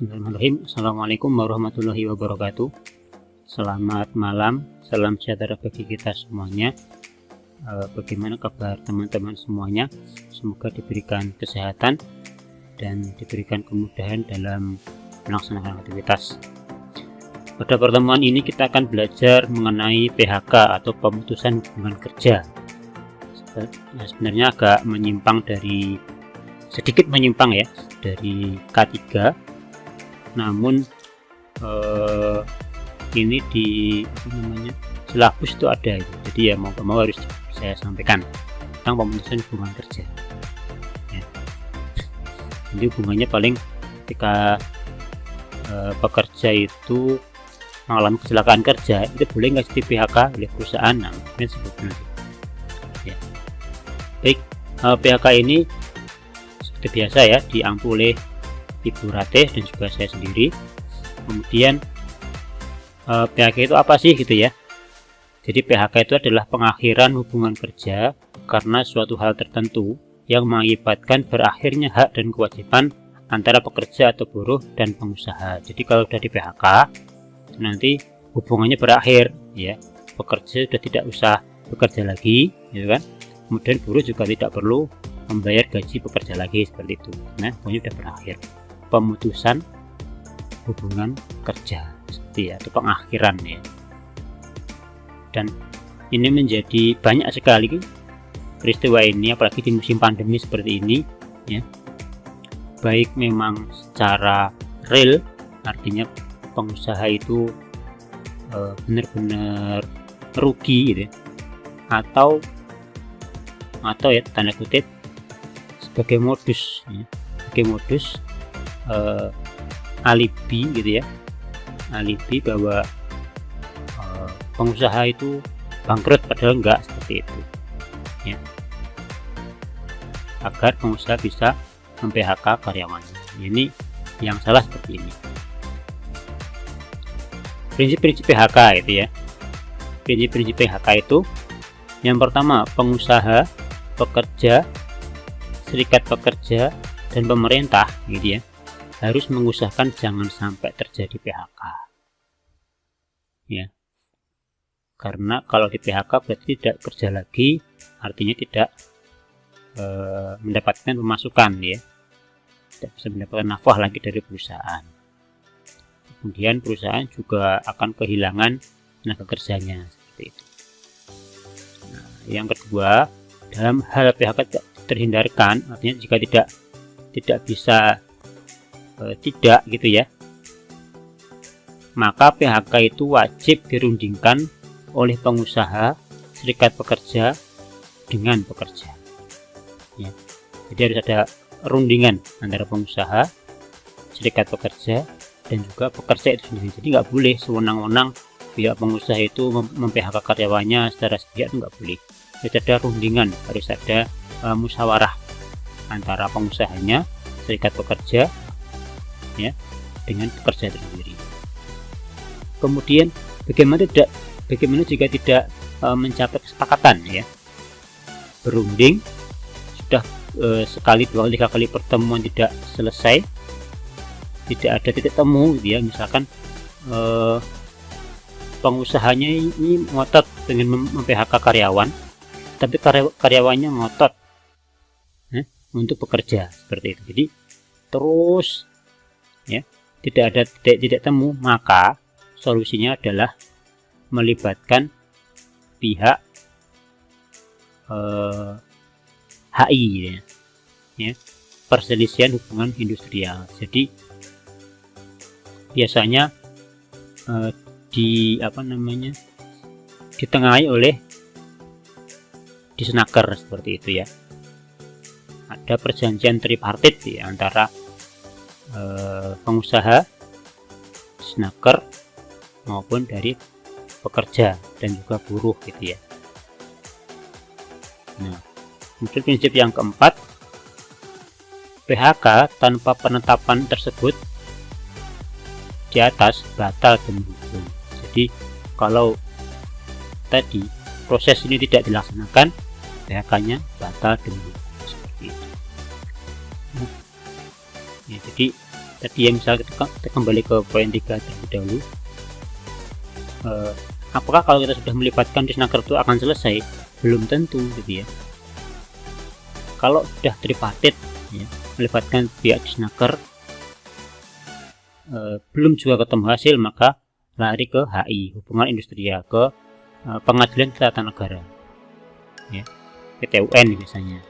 Bismillahirrahmanirrahim. Assalamualaikum warahmatullahi wabarakatuh. Selamat malam, salam sejahtera bagi kita semuanya. Bagaimana kabar teman-teman semuanya? Semoga diberikan kesehatan dan diberikan kemudahan dalam melaksanakan aktivitas. Pada pertemuan ini kita akan belajar mengenai PHK atau pemutusan hubungan kerja. Sebenarnya agak sedikit menyimpang ya dari K3, namun ini di silabus itu ada itu. Jadi ya mau harus saya sampaikan tentang pemutusan hubungan kerja ya. Jadi hubungannya paling ketika pekerja itu mengalami kecelakaan kerja, itu boleh nggak di PHK oleh perusahaan? Nah, mungkin sebetulnya ya. Baik, PHK ini seperti biasa ya diampu oleh Ibu Ratih dan juga saya sendiri. Kemudian PHK itu apa sih gitu ya? Jadi PHK itu adalah pengakhiran hubungan kerja karena suatu hal tertentu yang mengakibatkan berakhirnya hak dan kewajiban antara pekerja atau buruh dan pengusaha. Jadi kalau sudah di PHK nanti hubungannya berakhir ya, pekerja sudah tidak usah bekerja lagi gitu kan, kemudian buruh juga tidak perlu membayar gaji pekerja lagi, seperti itu. Nah, pokoknya sudah berakhir pemutusan hubungan kerja seperti ya, atau pengakhiran ya. Dan ini menjadi banyak sekali peristiwa ini, apalagi di musim pandemi seperti ini ya, baik memang secara real, artinya pengusaha itu benar-benar rugi gitu ya, atau ya tanda kutip sebagai modus ya, alibi gitu ya, alibi bahwa pengusaha itu bangkrut, padahal enggak seperti itu ya, agar pengusaha bisa mem-PHK karyawannya. Ini yang salah seperti ini. Prinsip-prinsip PHK itu ya. Prinsip-prinsip PHK itu yang pertama, pengusaha, pekerja, serikat pekerja, dan pemerintah gitu ya, harus mengusahakan jangan sampai terjadi PHK ya. Karena kalau di PHK berarti tidak kerja lagi, artinya tidak mendapatkan pemasukan ya, tidak bisa mendapatkan nafkah lagi dari perusahaan. Kemudian perusahaan juga akan kehilangan tenaga kerjanya, seperti itu. Nah, yang kedua, dalam hal PHK terhindarkan, artinya jika tidak bisa tidak gitu ya, maka PHK itu wajib dirundingkan oleh pengusaha, serikat pekerja dengan pekerja ya. Jadi harus ada rundingan antara pengusaha, serikat pekerja, dan juga pekerja itu sendiri. Jadi nggak boleh sewenang-wenang pihak pengusaha itu mem-PHK karyawannya secara sepihak, itu nggak boleh. Harus ada rundingan, harus ada musyawarah antara pengusahanya, serikat pekerja ya, dengan pekerja itu sendiri. Kemudian bagaimana jika tidak mencapai kesepakatan ya, berunding sudah sekali, dua kali, tiga kali pertemuan tidak selesai, tidak ada titik temu dia, misalkan pengusahanya ini ngotot dengan mem-PHK karyawan, tapi karyawannya ngotot untuk bekerja, seperti itu. Jadi terus ya, tidak ada titik temu, maka solusinya adalah melibatkan pihak HI ya, perselisihan hubungan industrial. Jadi biasanya ditengahi oleh Disnaker, seperti itu ya. Ada perjanjian tripartit ya, antara pengusaha, Disnaker, maupun dari pekerja dan juga buruh gitu ya. Nah, kemudian prinsip yang keempat, PHK tanpa penetapan tersebut di atas batal demi hukum. Jadi kalau tadi proses ini tidak dilaksanakan, PHK-nya batal demi hukum, seperti itu. Ya, jadi tadi yang misalnya kita kembali ke poin 3 terlebih dahulu, apakah kalau kita sudah melibatkan disnaker itu akan selesai? Belum tentu gitu ya. Kalau sudah tripartit ya, melibatkan pihak disnaker, belum juga ketemu hasil, maka lari ke HI, hubungan industrial, ke pengadilan tata negara ya, PT UN misalnya.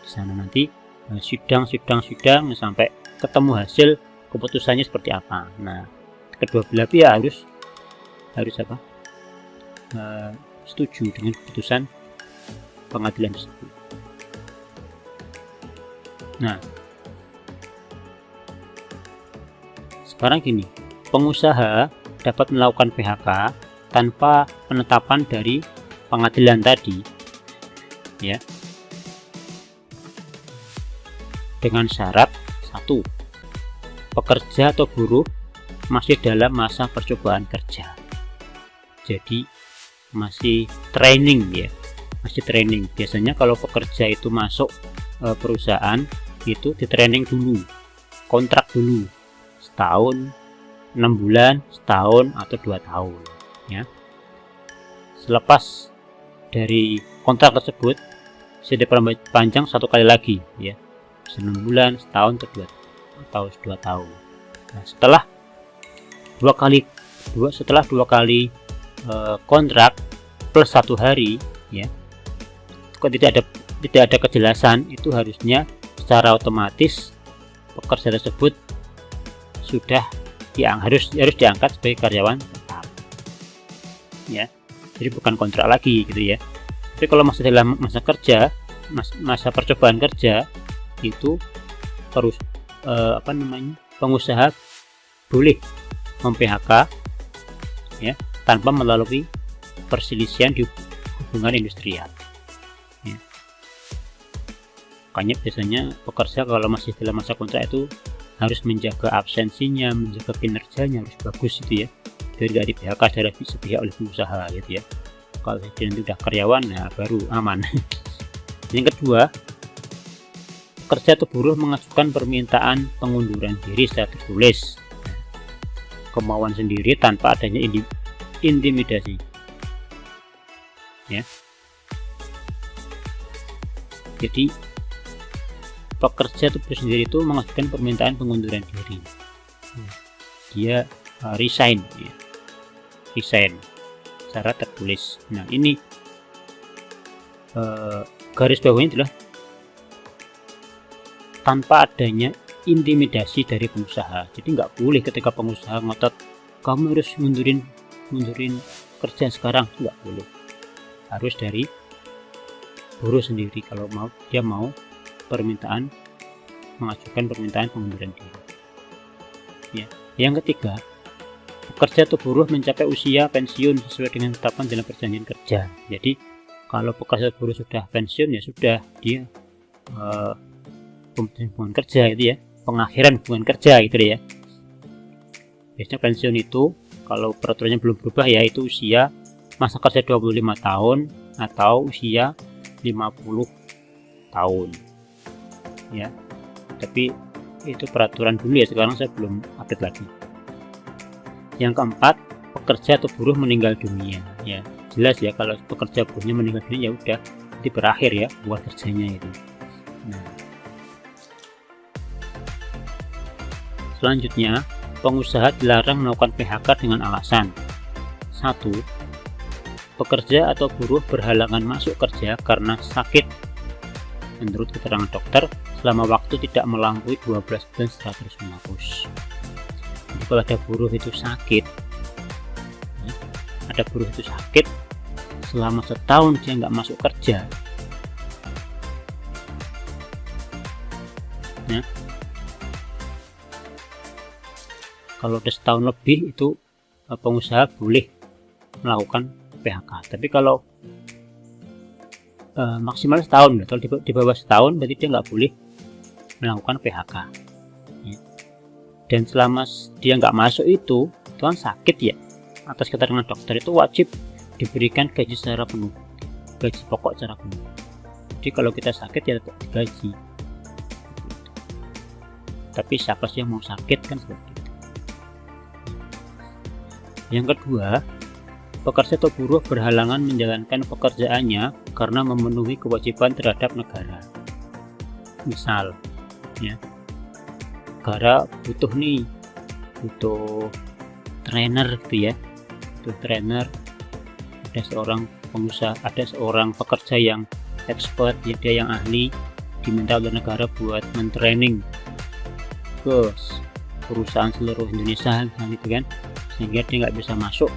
Di sana nanti sidang sampai ketemu hasil keputusannya seperti apa. Nah, kedua belah pihak harus apa? Setuju dengan keputusan pengadilan tersebut. Nah, sekarang gini, pengusaha dapat melakukan PHK tanpa penetapan dari pengadilan tadi ya, dengan syarat: 1. Pekerja atau buruh masih dalam masa percobaan kerja, jadi masih training ya, masih training. Biasanya kalau pekerja itu masuk perusahaan itu di training dulu, kontrak dulu setahun, 6 bulan, setahun, atau 2 tahun ya. Selepas dari kontrak tersebut bisa diperpanjang 1 kali lagi ya, 6 bulan, setahun, atau 2 tahun. Nah, setelah 2 kali kontrak plus 1 hari ya, kok tidak ada kejelasan, itu harusnya secara otomatis pekerja tersebut sudah harus diangkat sebagai karyawan tetap ya, jadi bukan kontrak lagi gitu ya. Tapi kalau masih dalam masa kerja, masa percobaan kerja, itu pengusaha boleh mem-PHK ya, tanpa melalui perselisihan di hubungan industrial ya. Makanya biasanya pekerja kalau masih dalam masa kontrak itu harus menjaga absensinya, menjaga kinerjanya harus bagus gitu ya, biar tidak di PHK secara sepihak oleh pengusaha gitu ya. Kalau nanti udah karyawan, nah baru aman. Yang kedua, pekerja atau buruh mengajukan permintaan pengunduran diri secara tertulis, kemauan sendiri tanpa adanya intimidasi ya. Jadi pekerja atau buruh sendiri itu mengajukan permintaan pengunduran diri, dia resign ya, resign secara tertulis. Nah, ini garis bawahnya adalah tanpa adanya intimidasi dari pengusaha. Jadi nggak boleh ketika pengusaha ngotot kamu harus mundurin kerja sekarang, nggak boleh. Harus dari buruh sendiri kalau dia mau mengajukan permintaan pengunduran diri ya. Yang ketiga, pekerja atau buruh mencapai usia pensiun sesuai dengan ketetapan dalam perjanjian kerja. Jadi kalau pekerja atau buruh sudah pensiun ya sudah, dia hubungan kerja itu ya, pengakhiran hubungan kerja gitu ya. Biasanya pensiun itu kalau peraturannya belum berubah ya, itu usia masa kerja 25 tahun atau usia 50 tahun ya. Tapi itu peraturan dulu ya, sekarang saya belum update lagi. Yang keempat, pekerja atau buruh meninggal dunia ya. Jelas ya, kalau pekerja buruhnya meninggal dunia ya udah, itu berakhir ya buat kerjanya itu. Nah, selanjutnya, pengusaha dilarang melakukan PHK dengan alasan: 1. Pekerja atau buruh berhalangan masuk kerja karena sakit menurut keterangan dokter selama waktu tidak melampaui 12 bulan setelah terus menerus. Jadi kalau ada buruh itu sakit selama setahun dia nggak masuk kerja ya, kalau udah setahun lebih itu pengusaha boleh melakukan PHK. Tapi kalau maksimal setahun, kalau di bawah setahun berarti dia nggak boleh melakukan PHK ya. Dan selama dia nggak masuk itu kan sakit ya, atas keterangan dokter itu wajib diberikan gaji secara penuh, gaji pokok secara penuh. Jadi kalau kita sakit ya tetap digaji. tapi siapa sih yang mau sakit kan seperti itu. Yang kedua, pekerja atau buruh berhalangan menjalankan pekerjaannya karena memenuhi kewajiban terhadap negara. Misal, ya, negara butuh trainer gitu ya, butuh trainer. Ada seorang pengusaha, ada seorang pekerja yang expert, ya, dia yang ahli, diminta oleh negara buat mentraining ke perusahaan seluruh Indonesia misalnya gitu kan, sehingga dia nggak bisa masuk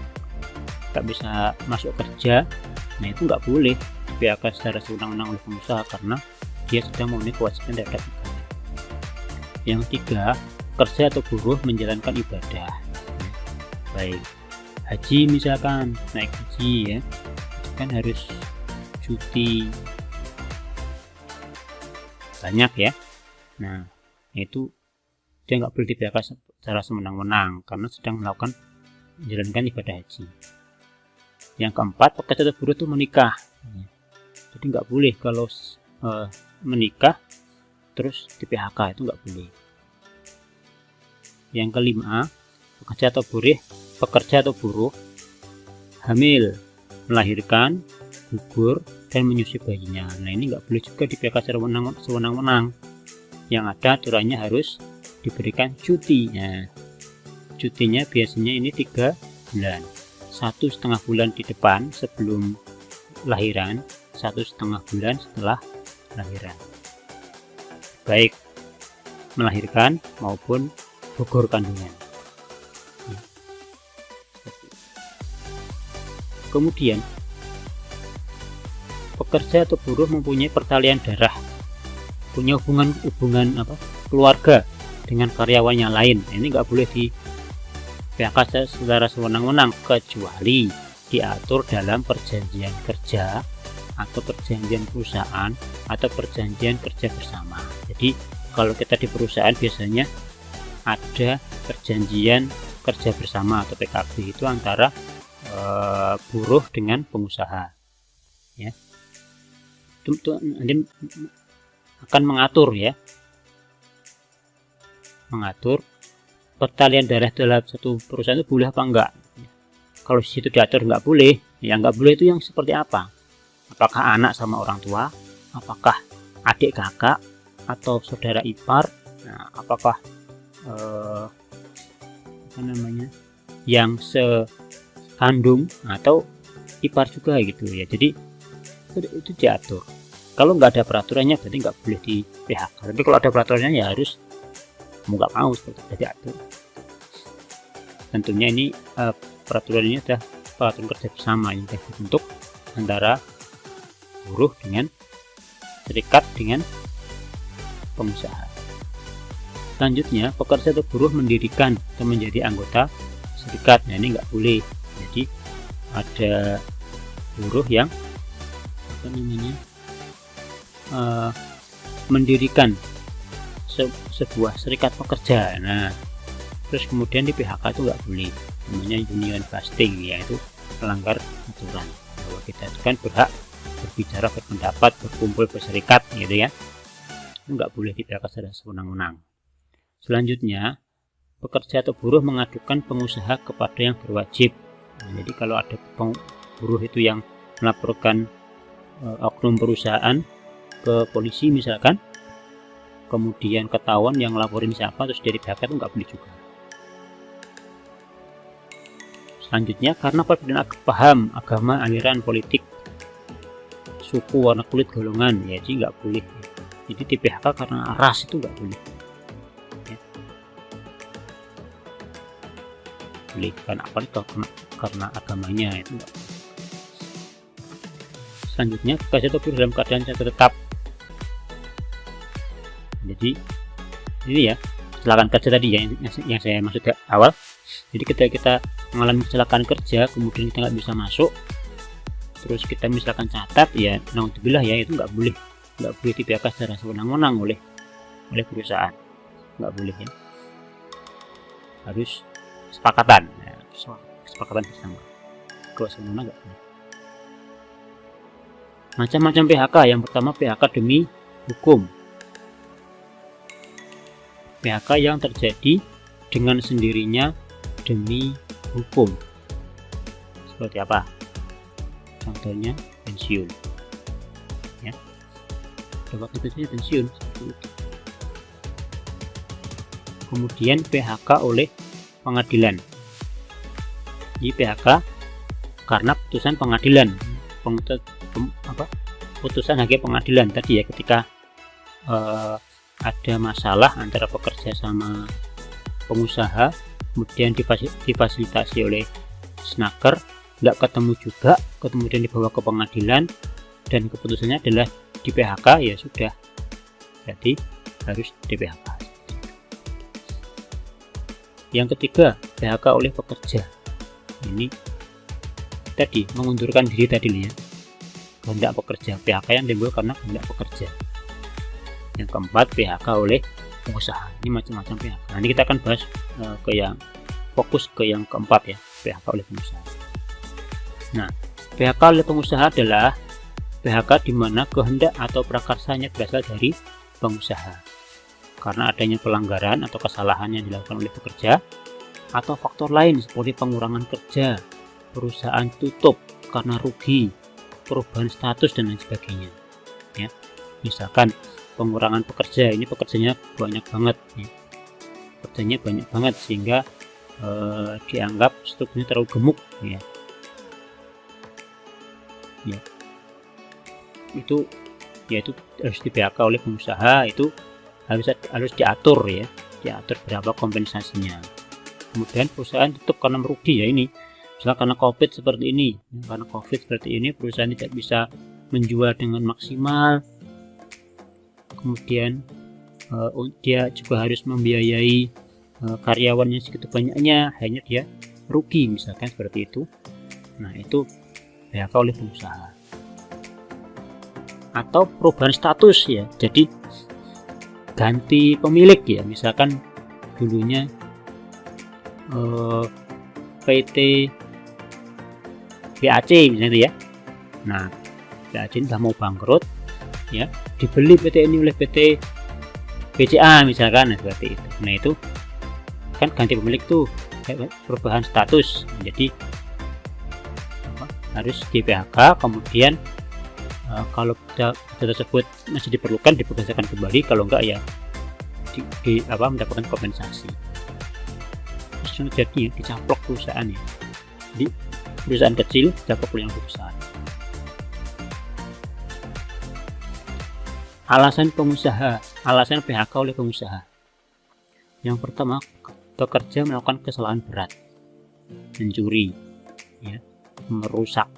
kerja. Nah itu nggak boleh di PHK secara sewenang-wenang oleh pengusaha karena dia sedang memenuhi kewajiban terhadap negara. Yang ketiga, pekerja atau buruh menjalankan ibadah, baik haji misalkan, naik haji ya, kan harus cuti banyak ya. Nah itu dia nggak boleh di PHK secara semenang-menang karena sedang menjalankan ibadah haji. Yang keempat, pekerja atau buruh itu menikah, jadi nggak boleh kalau menikah terus di PHK, itu nggak boleh. Yang kelima, pekerja atau buruh hamil, melahirkan, gugur, dan menyusui bayinya. Nah ini nggak boleh juga di PHK secara sewenang-wenang. Yang ada aturannya harus diberikan cuti. Nah, cutinya biasanya ini 3 bulan, 1,5 bulan di depan sebelum lahiran, 1,5 bulan setelah lahiran, baik melahirkan maupun gugur kandungan. Kemudian pekerja atau buruh mempunyai pertalian darah, punya hubungan keluarga dengan karyawannya lain. Ini nggak boleh di PHK secara sewenang-wenang kecuali diatur dalam perjanjian kerja atau perjanjian perusahaan atau perjanjian kerja bersama. Jadi kalau kita di perusahaan biasanya ada perjanjian kerja bersama atau PKB, itu antara buruh dengan pengusaha ya. Itu nanti akan mengatur pertalian darah dalam satu perusahaan itu boleh apa enggak. Kalau di situ diatur nggak boleh, ya nggak boleh itu yang seperti apa? Apakah anak sama orang tua, apakah adik kakak, atau saudara ipar, nah, apakah yang sekandung atau ipar juga gitu ya. Jadi itu diatur. Kalau nggak ada peraturannya berarti nggak boleh di PHK. Tapi kalau ada peraturannya ya harus mau nggak mau seperti itu diatur. Tentunya ini peraturan ini adalah peraturan kerja bersama yang dibentuk antara buruh dengan serikat dengan pengusaha. Selanjutnya, pekerja atau buruh mendirikan atau menjadi anggota serikat. Nah ini nggak boleh. Jadi ada buruh yang mendirikan sebuah serikat pekerja. Nah terus kemudian di PHK itu nggak boleh, namanya union busting, yaitu melanggar aturan bahwa kita itu kan berhak berbicara, berpendapat, berkumpul, berserikat gitu ya. Itu nggak boleh di PHK secara sewenang-wenang. Selanjutnya, pekerja atau buruh mengadukan pengusaha kepada yang berwajib. Nah, jadi kalau ada buruh itu yang melaporkan oknum perusahaan ke polisi misalkan, kemudian ketahuan yang laporin siapa terus dari PHK, itu nggak boleh juga. Selanjutnya, karena perbedaan paham, agama, aliran politik, suku, warna kulit, golongan, ya jadi nggak boleh. Jadi di PHK karena ras itu nggak boleh. Ya. Boleh karena agamanya itu nggak boleh. Selanjutnya, pekerja atau buruh dalam keadaan tetap. Jadi ini ya kecelakaan kerja tadi ya, yang saya maksud awal. Jadi ketika kita mengalami kecelakaan kerja kemudian kita nggak bisa masuk, terus kita misalkan catat ya, naudzubillah ya, itu nggak boleh di PHK secara sewenang-wenang oleh perusahaan, nggak boleh ya, harus kesepakatan bersama. Kalau sewenang nggak boleh. Macam-macam PHK. Yang pertama, PHK demi hukum. PHK yang terjadi dengan sendirinya demi hukum. Seperti apa? Contohnya pensiun, ya. Coba kita saja pensiun. Kemudian PHK oleh pengadilan. Ini PHK karena putusan pengadilan, putusan hakim pengadilan tadi ya, ketika ada masalah antara pekerja sama pengusaha, kemudian difasilitasi oleh snaker, nggak ketemu juga, kemudian dibawa ke pengadilan dan keputusannya adalah di PHK, ya sudah, berarti harus di PHK. Yang ketiga, PHK oleh pekerja. Ini tadi mengundurkan diri tadi ya, kehendak pekerja. PHK yang timbul karena kehendak pekerja. Yang keempat, PHK oleh pengusaha. Ini macam-macam PHK. Nanti kita akan bahas fokus ke yang keempat ya, PHK oleh pengusaha. Nah, PHK oleh pengusaha adalah PHK di mana kehendak atau prakarsanya berasal dari pengusaha karena adanya pelanggaran atau kesalahan yang dilakukan oleh pekerja, atau faktor lain seperti pengurangan kerja, perusahaan tutup karena rugi, perubahan status dan lain sebagainya. Ya, misalkan pengurangan pekerja, ini pekerjanya banyak banget, ya. Pekerjanya banyak banget sehingga dianggap strukturnya terlalu gemuk, ya. Ya, itu harus di PHK oleh pengusaha, itu harus diatur ya, diatur berapa kompensasinya. Kemudian perusahaan tutup karena merugi, ya ini misalnya karena COVID seperti ini, karena COVID seperti ini perusahaan tidak bisa menjual dengan maksimal, kemudian dia juga harus membiayai karyawannya segitu banyaknya, hanya dia rugi misalkan seperti itu. Nah, itu PHK oleh pengusaha. Atau perubahan status ya, jadi ganti pemilik ya, misalkan dulunya PT BAC misalnya ya. Nah, BAC ini sudah mau bangkrut ya, dibeli PT ini oleh PT BCA misalkan, seperti itu. Nah, itu kan ganti pemilik tuh, perubahan status, jadi harus di PHK. Kemudian kalau data tersebut masih diperlukan, dipekerjakan kembali, kalau enggak ya mendapatkan kompensasi. Terus jadi dicaplok perusahaan ya, di perusahaan kecil dicaplok oleh yang besar. Alasan PHK oleh pengusaha. Yang pertama, pekerja melakukan kesalahan berat, mencuri, ya, merusak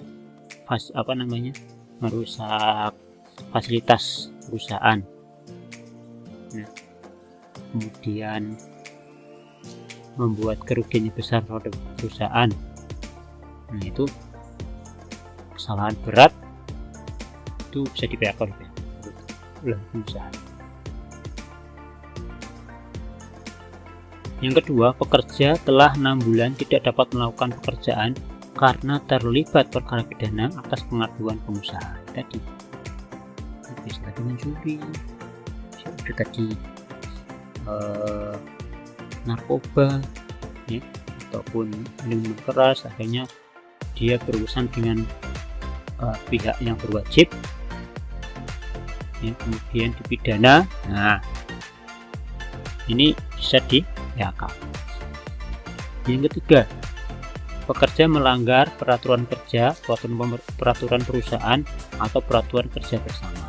fasilitas perusahaan, ya, kemudian membuat kerugian besar terhadap perusahaan. Nah, itu kesalahan berat, itu bisa di PHK oleh perusahaan. Yang kedua, pekerja telah 6 bulan tidak dapat melakukan pekerjaan karena terlibat perkara pidana atas pengaduan pengusaha. Tadi bisa tadi mencuri, bisa tadi narkoba, ya, ataupun minuman keras, akhirnya dia berurusan dengan pihak yang berwajib, ya, kemudian dipidana. Nah, ini bisa di PHK. Yang ketiga, pekerja melanggar peraturan kerja, peraturan perusahaan, atau peraturan kerja bersama.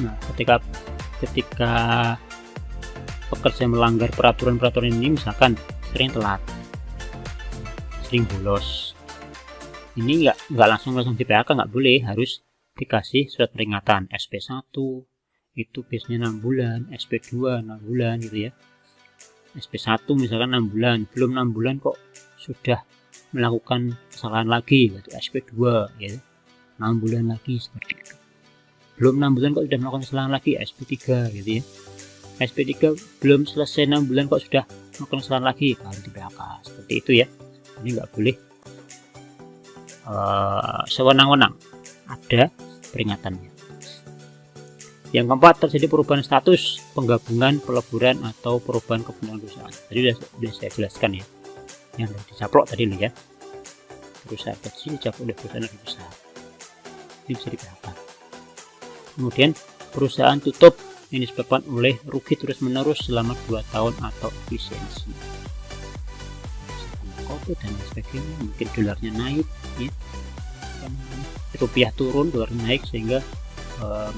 Nah, ketika pekerja melanggar peraturan ini, misalkan sering telat, sering bolos, ini nggak langsung di PHK, nggak boleh, harus dikasih surat peringatan. SP1 itu biasanya 6 bulan, SP2 6 bulan gitu ya. SP1 misalkan 6 bulan, belum 6 bulan kok sudah melakukan kesalahan lagi, berarti SP2 ya, 6 bulan lagi seperti itu. Belum 6 bulan kok sudah melakukan kesalahan lagi, SP3 gitu ya. SP3 belum selesai 6 bulan kok sudah melakukan kesalahan lagi, harus di PHK, seperti itu ya. Ini nggak boleh sewenang-wenang, ada peringatannya. Yang keempat, terjadi perubahan status, penggabungan, peleburan, atau perubahan kebenaran perusahaan. Tadi sudah saya jelaskan ya, yang dicaplok tadi loh ya, perusahaan kecil dicaplok oleh perusahaan lebih besar, ini bisa di-PHK. Kemudian perusahaan tutup, ini disebabkan oleh rugi terus menerus selama 2 tahun atau efisiensi, COVID dan sebagainya. Mungkin dolarnya naik ya, rupiah turun, dolar naik, sehingga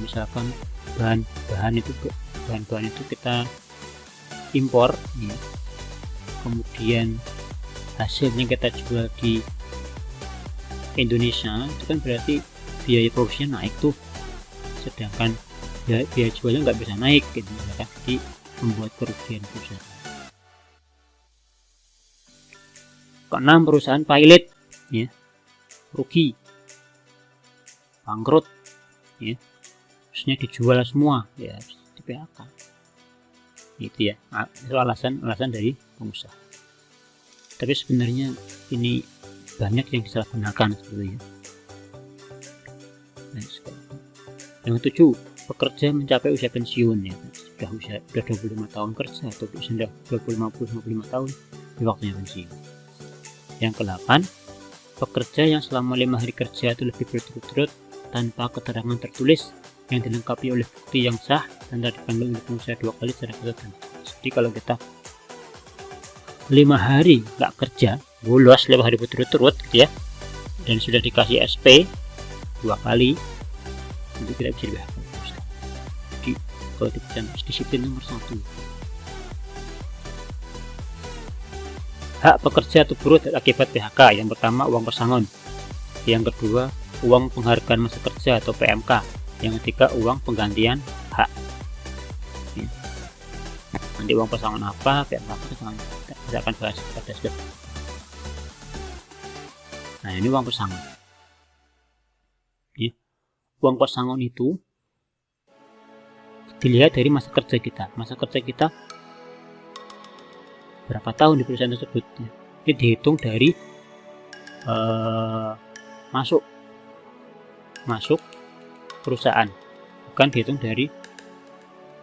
misalkan bahan-bahan itu kita impor ya. Kemudian hasilnya kita jual di Indonesia, itu kan berarti biaya produksinya naik tuh, sedangkan biaya jualnya nggak bisa naik gitu, jadi membuat kerugian perusahaan. Keenam, perusahaan pilot ya, rugi, bangkrut ya, harusnya dijual semua ya, di PHK gitu ya. Itu alasan dari pengusaha. Tapi sebenarnya ini banyak yang disalahgunakan sebetulnya. Yang ketujuh, pekerja mencapai usia pensiun ya, sudah 25 tahun kerja atau sudah 25 tahun di waktunya pensiun. Yang ke-8, pekerja yang selama 5 hari kerja itu lebih berturut-turut tanpa keterangan tertulis yang dilengkapi oleh bukti yang sah dan tidak dipanggil oleh pengusaha 2 kali secara keseluruhan. Jadi kalau kita 5 hari nggak kerja, bolos 5 hari berturut-turut gitu ya, dan sudah dikasih SP 2 kali, itu tidak bisa di-PHK. Jadi kalau disiplin nomor 1. Hak pekerja atau buruh akibat PHK. Yang pertama, uang pesangon. Yang kedua, uang penghargaan masa kerja atau PMK. Yang ketiga, uang penggantian hak ya. Nanti uang pesangon apa, PMK apa, kita akan bahas pada slide. Nah, ini uang pesangon ya. Uang pesangon itu dilihat dari masa kerja kita. Masa kerja kita berapa tahun di perusahaan tersebut ya. Ini dihitung dari masuk perusahaan, bukan dihitung dari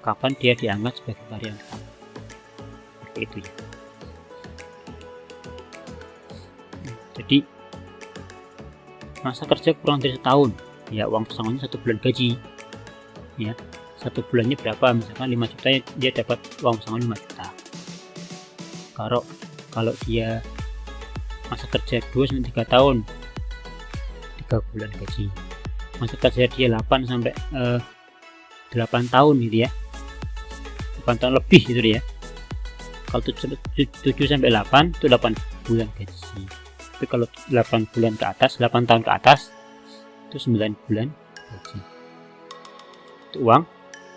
kapan dia diangkat sebagai karyawan. Seperti itu ya. Jadi masa kerja kurang dari setahun ya, uang pesangonnya 1 bulan gaji ya. 1 bulannya berapa, misalkan 5 juta ya, dia dapat uang pesangon 5 juta. Kalau dia masa kerja 2-3 tahun, 3 bulan gaji. Masa kerja dia 8 sampai 8 tahun gitu ya, 8 tahun lebih gitu ya. Kalau 7 sampai 8 itu 8 bulan gaji. Tapi kalau 8 bulan ke atas, 8 tahun ke atas, itu 9 bulan gaji. Itu uang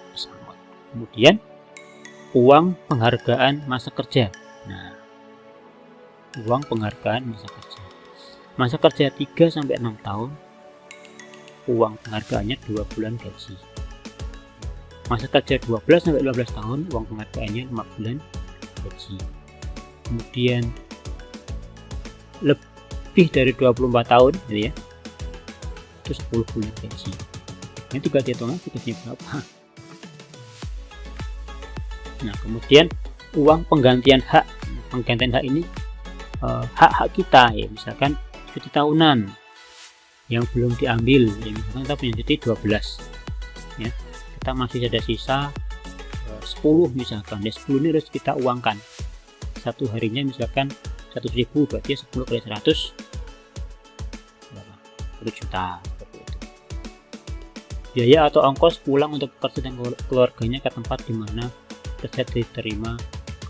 pesangon. Kemudian uang penghargaan masa kerja. Nah, uang penghargaan masa kerja. Masa kerja 3 sampai 6 tahun, uang penghargaannya 2 bulan gaji. Masa kerja 12 sampai 15 tahun, uang penghargaannya 5 bulan gaji. Kemudian lebih dari 24 tahun gitu ya, itu 10 bulan gaji. Ini tinggal dihitung aja gajinya berapa. Nah, kemudian uang penggantian hak. Penggantian hak ini hak-hak kita ya, misalkan cuti tahunan yang belum diambil ya, misalkan kita punya cuti 12 ya, kita masih ada sisa 10 misalkan ya, 10 ini harus kita uangkan. Satu harinya misalkan 100.000, berarti 10 kali 100 berapa? 1 juta. Biaya atau ongkos pulang untuk pekerja dan keluarganya ke tempat di mana kerja diterima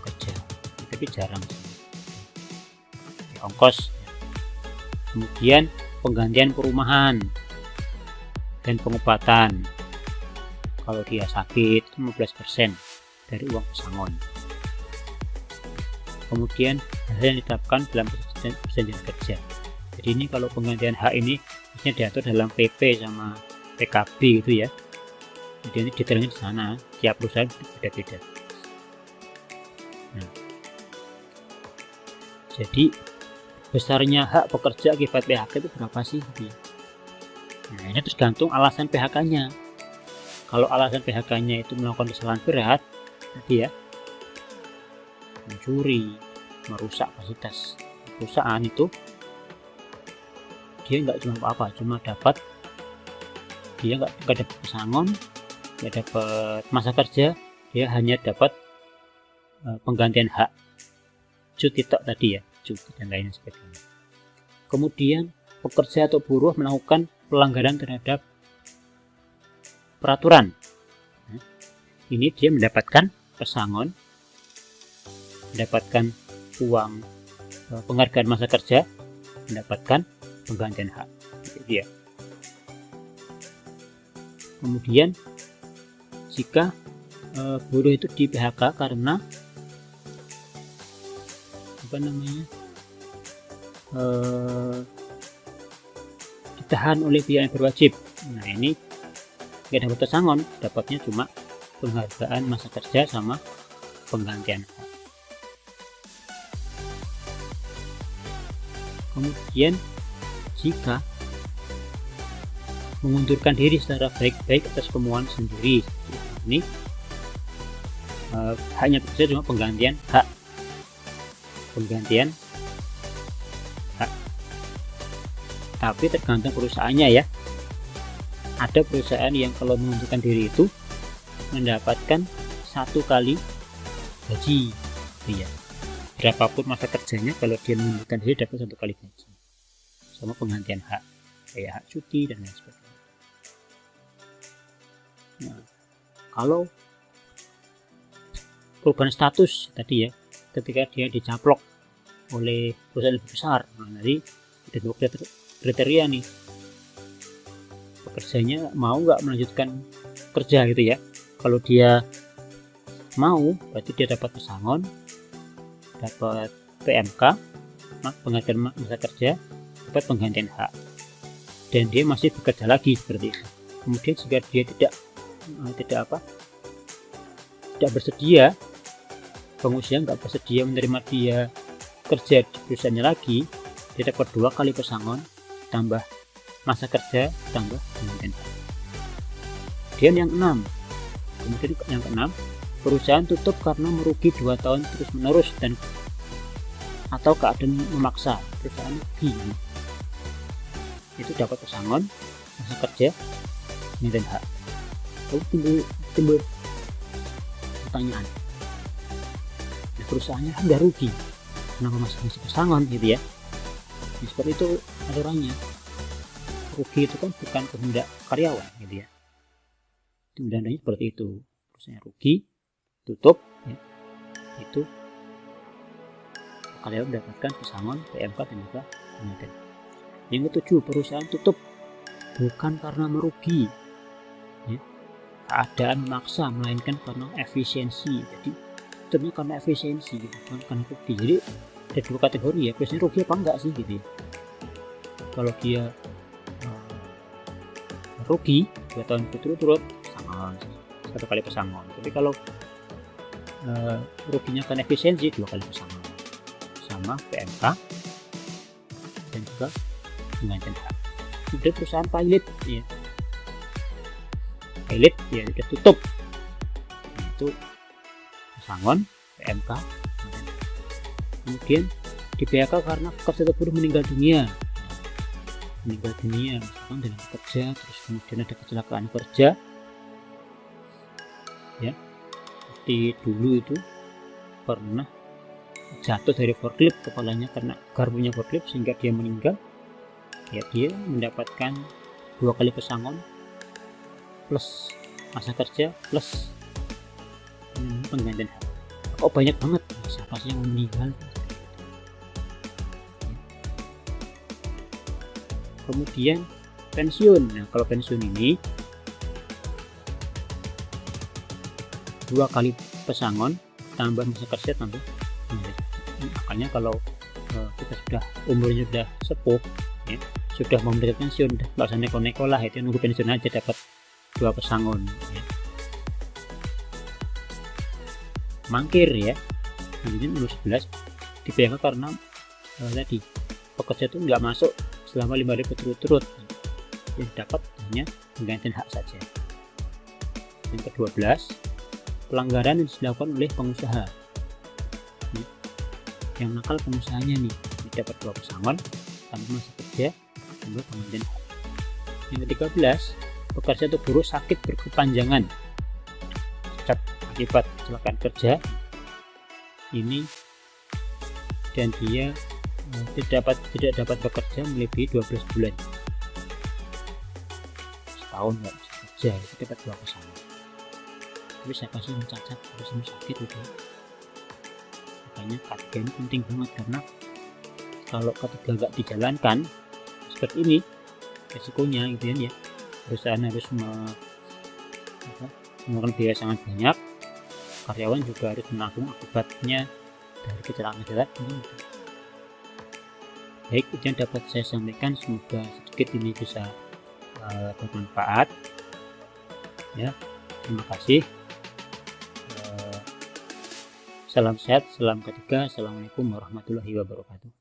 kerja, tapi jarang ya, ongkos. Kemudian penggantian perumahan dan pengobatan, kalau dia sakit 15% dari uang pesangon. Kemudian hasil yang ditetapkan dalam perjanjian kerja. Jadi ini kalau penggantian hak ini biasanya diatur dalam PP sama PKB gitu ya. Jadi ini detailnya di sana, tiap perusahaan beda-beda. Nah, jadi besarnya hak pekerja akibat PHK itu berapa sih? Nah, ini tergantung alasan PHK-nya. Kalau alasan PHK-nya itu melakukan kesalahan berat tadi ya, mencuri, merusak fasilitas perusahaan, itu dia nggak cuma apa-apa, cuma dia nggak dapat pesangon, nggak dapat masa kerja, dia hanya dapat penggantian hak cuti tok tadi ya, cuti dan lain sebagainya. Kemudian pekerja atau buruh melakukan pelanggaran terhadap peraturan, ini dia mendapatkan pesangon, mendapatkan uang penghargaan masa kerja, mendapatkan penggantian hak. Dia. Kemudian jika buruh itu di PHK karena ditahan oleh pihak yang berwajib, nah ini nggak dapat pesangon, dapatnya cuma penghargaan masa kerja sama penggantian hak. Kemudian jika mengundurkan diri secara baik-baik atas kemauan sendiri, ini hanya bisa cuma penggantian hak, tapi tergantung perusahaannya ya. Ada perusahaan yang kalau mengundurkan diri itu mendapatkan 1 kali gaji, ya. Berapapun masa kerjanya, kalau dia mengundurkan diri dapat 1 kali gaji sama penggantian hak, kayak hak cuti dan lain sebagainya. Nah, kalau perubahan status tadi ya, ketika dia dicaplok oleh perusahaan lebih besar, nah nanti ada 2 kriteria nih, pekerjanya mau nggak melanjutkan kerja gitu ya. Kalau dia mau, berarti dia dapat pesangon, dapat PMK, penghargaan masa kerja, dapat penggantian hak, dan dia masih bekerja lagi seperti itu. Kemudian jika dia tidak bersedia, pengusaha nggak bersedia menerima dia kerja di perusahaannya lagi, dia dapat 2 kali pesangon tambah masa kerja tambah penggantian hak. Kemudian yang keenam, perusahaan tutup karena merugi 2 tahun terus menerus dan atau keadaan memaksa, perusahaan rugi, itu dapat pesangon, masa kerja, penggantian hak. Lalu timbul pertanyaan, nah, perusahaannya kan nggak rugi, kenapa masih pesangon gitu ya? Nah, seperti itu aturannya. Rugi itu kan bukan kehendak karyawan gitu ya. Undang-undangnya seperti itu. Perusahaan rugi, tutup ya, itu karyawan mendapatkan pesangon, PMK dan juga penggantian. Yang ke-7, perusahaan tutup bukan karena merugi ya, keadaan memaksa, melainkan karena efisiensi. Jadi tutupnya karena efisiensi gitu, bukan karena rugi. Jadi ada 2 kategori ya, perusahaan rugi apa enggak sih gitu ya. Kalau dia rugi 2 tahun berturut-turut, pesangon, 1 kali pesangon. Tapi kalau ruginya karena efisiensi, 2 kali pesangon sama PMK dan juga penggantian hak. Kemudian perusahaan pilot ya, dia tutup, itu pesangon, PMK. Kemudian di PHK karena pekerja atau buruh meninggal dunia, misalkan dalam kerja, terus kemudian ada kecelakaan kerja ya, seperti dulu itu pernah jatuh dari forklift, kepalanya kena garpunya forklift sehingga dia meninggal ya, dia mendapatkan 2 kali pesangon plus masa kerja plus penggantian hak. Kok banyak banget, siapa sih yang meninggal? Kemudian pensiun. Nah, kalau pensiun ini 2 kali pesangon tambah masa kerja tambah penggantian. Makanya kalau kita sudah umurnya sudah sepuh ya, sudah mau mendapat pensiun, nggak usah neko-neko lah, itu nunggu pensiun aja dapat 2 pesangon ya. Mangkir ya, kemudian umur 11 di PHK karena tadi pekerja itu nggak masuk selama 5 hari berturut-turut, yang dapat hanya penggantian hak saja. Yang ke-12, pelanggaran yang dilakukan oleh pengusaha. Yang nakal pengusahanya nih, dapat 2 pesangon tanpa masa kerja sampai penghentian. Yang ke-13, pekerja atau buruh sakit berkepanjangan akibat kecelakaan kerja ini, dan dia tidak dapat bekerja melebihi 12 bulan, setahun nggak bisa kerja, itu dapat 2 pesangon. Tapi saya kasih yang cacat terus ini sakit udah. Makanya K3 ini penting banget, karena kalau K3 nggak dijalankan seperti ini resikonya gitu ya, perusahaan harus mengeluarkan biaya sangat banyak, karyawan juga harus menanggung akibatnya dari kecelakaan kerja ini. Baik, itu yang dapat saya sampaikan, semoga sedikit ini bisa bermanfaat ya. Terima kasih. Salam sehat, salam K3, assalamualaikum warahmatullahi wabarakatuh.